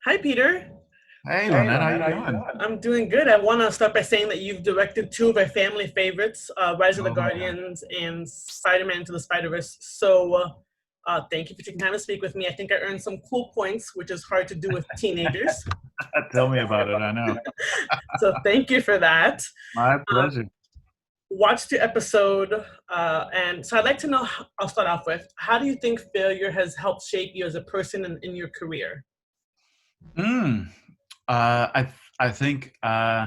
Hi, Peter. Hey, Hey, Lynette, how Lynette, you how you doing? doing? I'm doing good. I want to start by saying that you've directed two of our family favorites, Rise of the Oh yeah. Guardians and Spider-Man to the Spider-Verse. So thank you for taking time to speak with me. I think I earned some cool points, which is hard to do with teenagers. Tell me about it. I know. So thank you for that. My Uh, pleasure. Watched the episode, and so I'd like to know, I'll start off with, how do you think failure has helped shape you as a person in your career? Mm. I think yeah,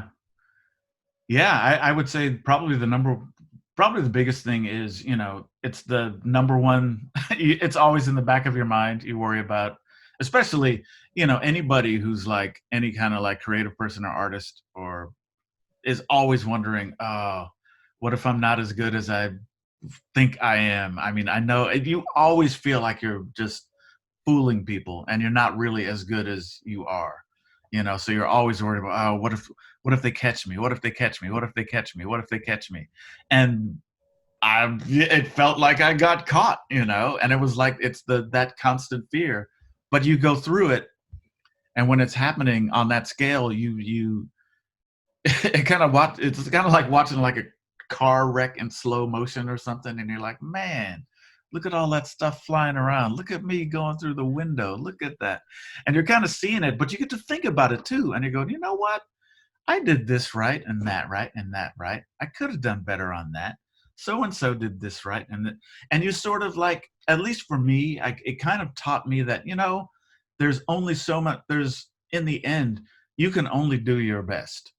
I would say probably the biggest thing is, it's the number one. It's always in the back of your mind. You worry about, especially, anybody who's like any kind of like creative person or artist or is always wondering, oh, what if I'm not as good as I think I am? I mean, I know you always feel like you're just fooling people and you're not really as good as you are. So you're always worried about, oh, what if they catch me? What if they catch me? What if they catch me? What if they catch me? And it felt like I got caught, and it was like it's that constant fear. But you go through it, and when it's happening on that scale, you it's kind of like watching like a car wreck in slow motion or something, and you're like, man, look at all that stuff flying around, look at me going through the window, look at that. And you're kind of seeing it, but you get to think about it too, and you're going, you know what, I did this right and that right and that right, I could have done better on that, so and so did this right. And you sort of like, at least for me, it kind of taught me that, there's only so much, there's, in the end, you can only do your best,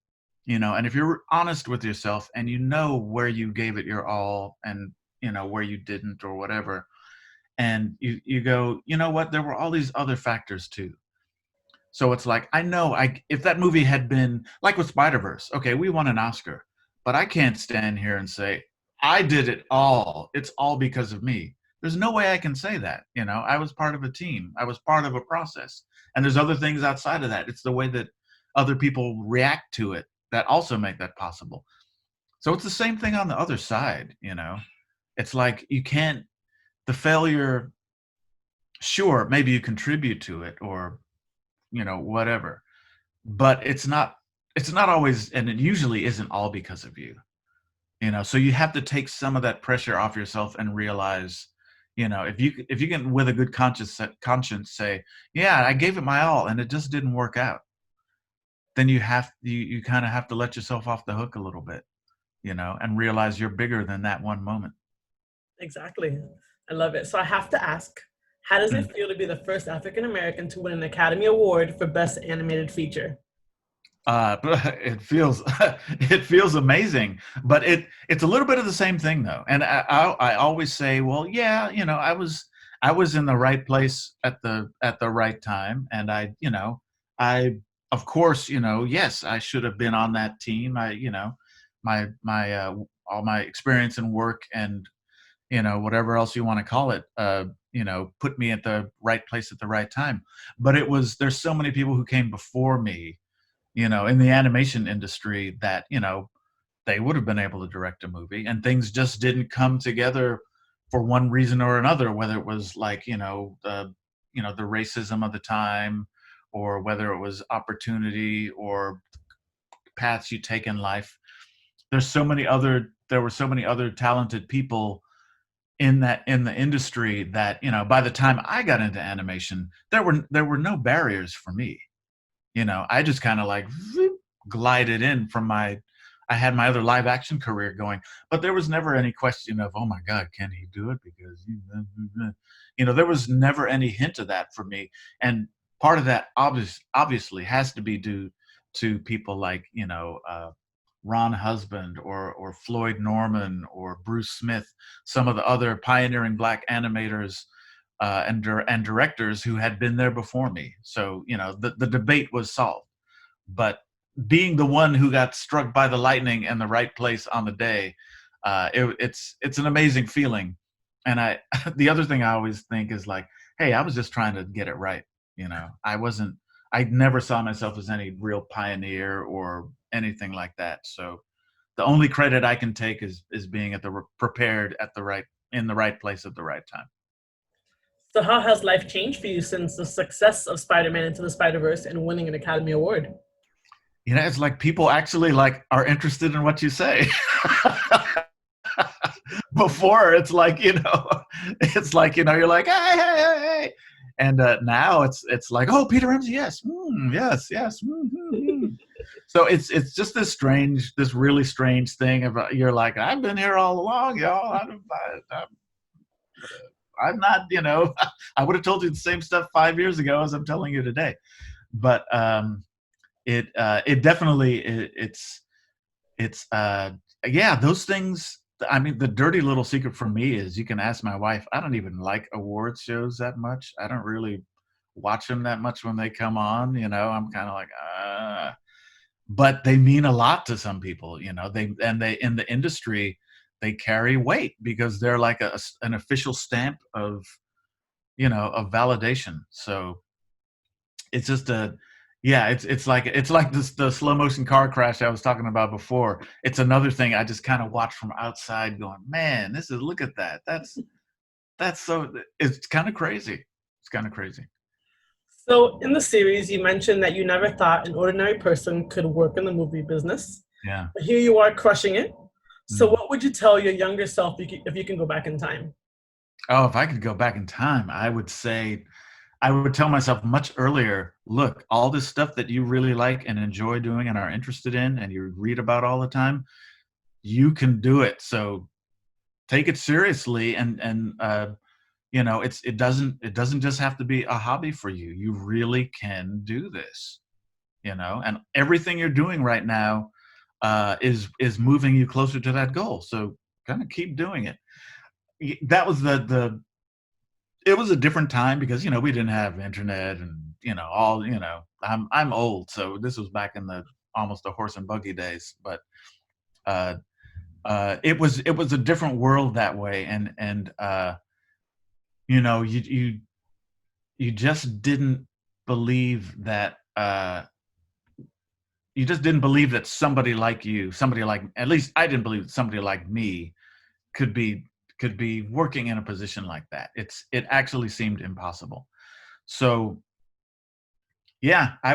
and if you're honest with yourself and you know where you gave it your all and where you didn't or whatever, and you go, you know what, there were all these other factors too. So it's like, I know, if that movie had been like with Spider-Verse, okay, we won an Oscar, but I can't stand here and say I did it all, it's all because of me. There's no way I can say that. I was part of a team, I was part of a process, and there's other things outside of that. It's the way that other people react to it that also make that possible. So it's the same thing on the other side. It's like, you can't, the failure, sure, maybe you contribute to it or whatever, but it's not always, and it usually isn't all because of you. So you have to take some of that pressure off yourself and realize, if you can with a good conscience say, yeah, I gave it my all and it just didn't work out, then you kind of have to let yourself off the hook a little bit, and realize you're bigger than that one moment. Exactly. I love it. So I have to ask, how does Mm. it feel to be the first African American to win an Academy Award for Best Animated Feature? It feels it feels amazing, but it's a little bit of the same thing though. And I always say, well, yeah, I was in the right place at the right time, and I of course, yes, I should have been on that team. My all my experience and work and whatever else you want to call it, put me at the right place at the right time. But there's so many people who came before me, in the animation industry, that they would have been able to direct a movie, and things just didn't come together for one reason or another, whether it was like, the racism of the time, or whether it was opportunity or paths you take in life. There were so many other talented people in the industry that, by the time I got into animation, there were no barriers for me. I just kind of like glided in from I had my other live action career going, but there was never any question of, oh my God, can he do it? Because, there was never any hint of that for me. And part of that obviously has to be due to people like, Ron Husband or Floyd Norman or Bruce Smith, some of the other pioneering Black animators and directors who had been there before me. So, the debate was solved. But being the one who got struck by the lightning in the right place on the day, it's an amazing feeling. And the other thing I always think is like, hey, I was just trying to get it right. I never saw myself as any real pioneer or anything like that. So the only credit I can take is being prepared at the right in the right place at the right time. So how has life changed for you since the success of Spider-Man Into the Spider-Verse and winning an Academy Award? It's like people actually like are interested in what you say. Before it's like, it's like, you're like, hey, hey, hey, hey. And now it's like, oh, Peter Ramsey, yes, yes, yes. So it's just this really strange thing about, you're like, I've been here all along, y'all. I'm not, I would have told you the same stuff 5 years ago as I'm telling you today. But it definitely, it's yeah, those things. I mean, the dirty little secret for me is, you can ask my wife, I don't even like awards shows that much. I don't really watch them that much when they come on. I'm kind of like, but they mean a lot to some people. They in the industry, they carry weight because they're like an official stamp of, of validation. So it's just yeah, it's like the slow motion car crash I was talking about before. It's another thing I just kind of watch from outside going, man, look at that. That's so, it's kind of crazy. It's kind of crazy. So in the series, you mentioned that you never thought an ordinary person could work in the movie business. Yeah. But here you are crushing it. So Mm. what would you tell your younger self if you can go back in time? Oh, if I could go back in time, I would say, I would tell myself much earlier, look, all this stuff that you really like and enjoy doing and are interested in and you read about all the time, you can do it. So take it seriously, and it doesn't just have to be a hobby for you. You really can do this, and everything you're doing right now is moving you closer to that goal. So kind of keep doing it. That was the it was a different time because we didn't have internet, and all, I'm old, so this was back in the almost the horse and buggy days. But uh it was a different world that way. And you just didn't believe that somebody like you, somebody like, at least I didn't believe that somebody like me could be working in a position like that. It actually seemed impossible. So yeah, I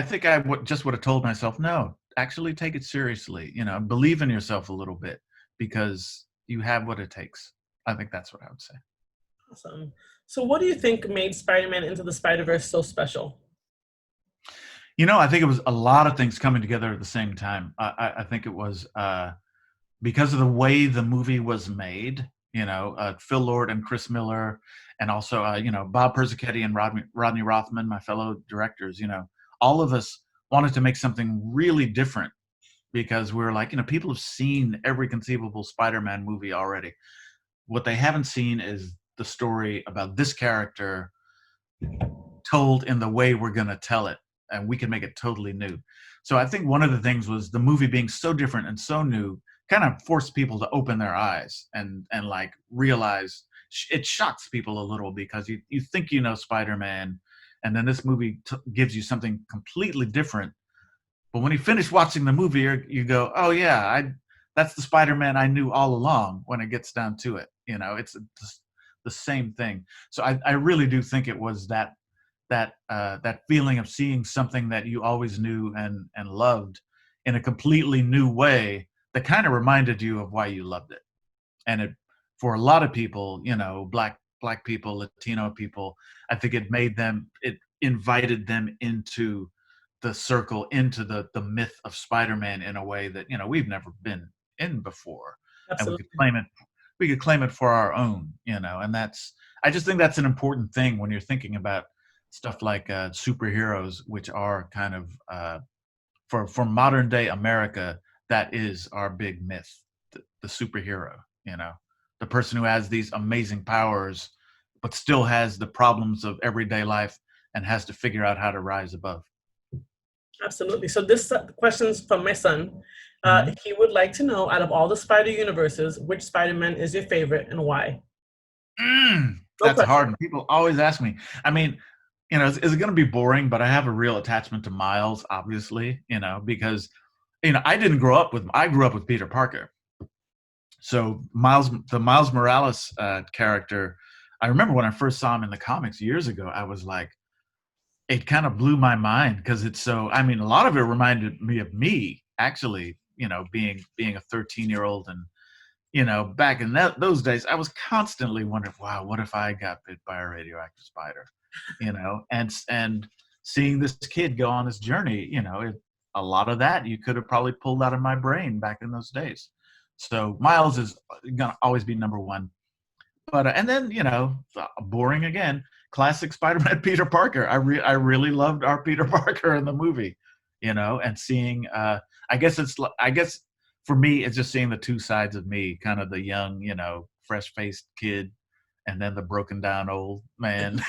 think I would have told myself, no, actually take it seriously, believe in yourself a little bit, because you have what it takes. I think that's what I would say. Awesome. So what do you think made Spider-Man Into the Spider-Verse so special? I think it was a lot of things coming together at the same time. I think it was because of the way the movie was made. Phil Lord and Chris Miller, and also Bob Persichetti and Rodney Rothman, my fellow directors. All of us wanted to make something really different, because we're like, people have seen every conceivable Spider-Man movie already. What they haven't seen is the story about this character told in the way we're going to tell it, and we can make it totally new. So I think one of the things was the movie being so different and so new kind of forced people to open their eyes and like realize. It shocks people a little, because you think Spider-Man, and then this movie gives you something completely different. But when you finish watching the movie, you go, oh yeah, that's the Spider-Man I knew all along. When it gets down to it, it's the same thing. So I really do think it was that feeling of seeing something that you always knew and loved in a completely new way, that kind of reminded you of why you loved it. And for a lot of people, black people, Latino people, I think it invited them into the circle, into the myth of Spider-Man, in a way that we've never been in before, and we Absolutely. could claim it for our own. And I just think that's an important thing when you're thinking about stuff like superheroes, which are kind of for modern day America, that is our big myth, the superhero. The person who has these amazing powers, but still has the problems of everyday life and has to figure out how to rise above. Absolutely. So this question's from my son. Mhm. He would like to know, out of all the Spider universes, which Spider-Man is your favorite and why? No That's a pressure. hard one. People always ask me. I mean, is it going to be boring? But I have a real attachment to Miles, obviously, because, I grew up with Peter Parker. So the Miles Morales character, I remember when I first saw him in the comics years ago, I was like, it kind of blew my mind because it's so, I mean, a lot of it reminded me of me actually, being a 13-year-old. And back in those days, I was constantly wondering, wow, what if I got bit by a radioactive spider? And seeing this kid go on this journey, a lot of that you could have probably pulled out of my brain back in those days. So Miles is gonna always be number one. But and then boring again, classic Spider-Man Peter Parker. I really loved our Peter Parker in the movie, and seeing. I guess for me, it's just seeing the two sides of me, kind of the young, fresh-faced kid, and then the broken down old man,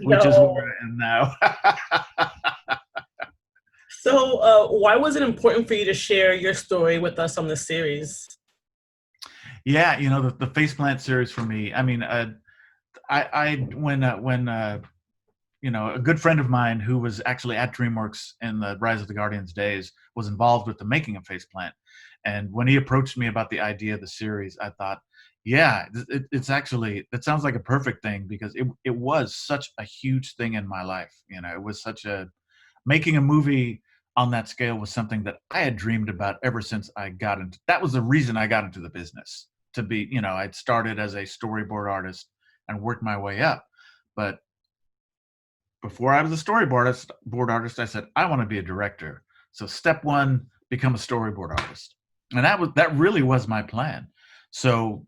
which is No. where I am now. So, why was it important for you to share your story with us on this series? Yeah, the Faceplant series for me. I mean, I when a good friend of mine who was actually at DreamWorks in the Rise of the Guardians days was involved with the making of Faceplant. And when he approached me about the idea of the series, I thought, yeah, it's actually, that sounds like a perfect thing because it was such a huge thing in my life. It was making a movie on that scale was something that I had dreamed about ever since that was the reason I got into the business to be, I'd started as a storyboard artist and worked my way up. But before I was a board artist, I said, I want to be a director. So step one, become a storyboard artist. And that really was my plan. So,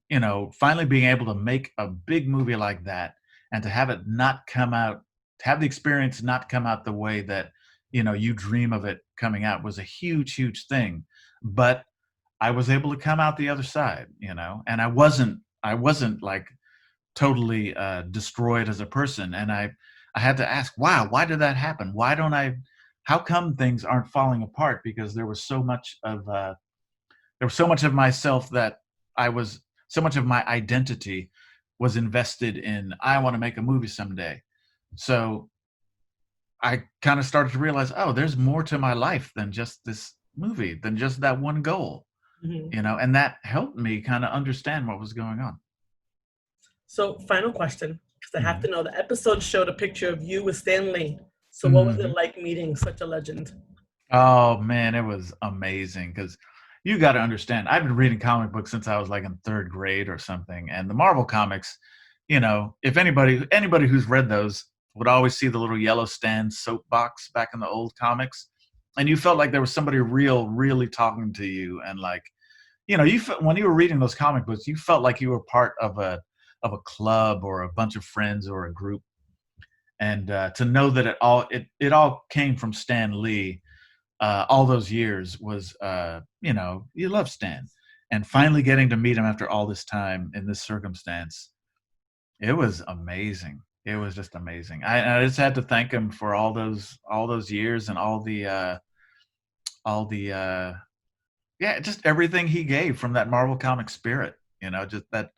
finally being able to make a big movie like that and to have it not come out, to have the experience not come out the way that, you dream of it coming out was a huge, huge thing. But I was able to come out the other side, and I wasn't like totally destroyed as a person. And I had to ask, wow, why did that happen? How come things aren't falling apart? Because there was so much of myself that so much of my identity was invested in, I want to make a movie someday. So I kind of started to realize, oh, there's more to my life than just this movie, than just that one goal, Mhm. and that helped me kind of understand what was going on. So, final question, because I have to Mhm. know. The episode showed a picture of you with Stan Lee. So, what was it Mhm. like meeting such a legend? Oh man, it was amazing because you got to understand. I've been reading comic books since I was like in third grade or something, and the Marvel comics. If anybody who's read those would always see the little yellow Stan soapbox back in the old comics, and you felt like there was somebody really talking to you, and like when you were reading those comic books, you felt like you were part of a club or a bunch of friends or a group, and to know that it all came from Stan Lee all those years was, you love Stan. And finally getting to meet him after all this time in this circumstance, it was amazing. It was just amazing. I just had to thank him for all those years and all the yeah, just everything he gave from that Marvel comic spirit. Just that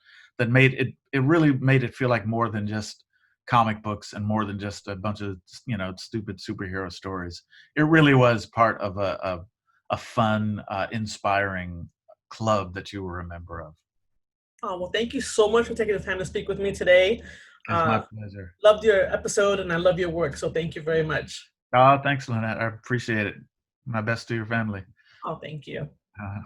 made it really made it feel like more than just comic books and more than just a bunch of stupid superhero stories. It really was part of a fun, inspiring club that you were a member of. Oh, well, thank you so much for taking the time to speak with me today. It's my Uh, pleasure. Loved your episode and I love your work. So, thank you very much. Oh, thanks, Lynette. I appreciate it. My best to your family. Oh, thank you. Uh,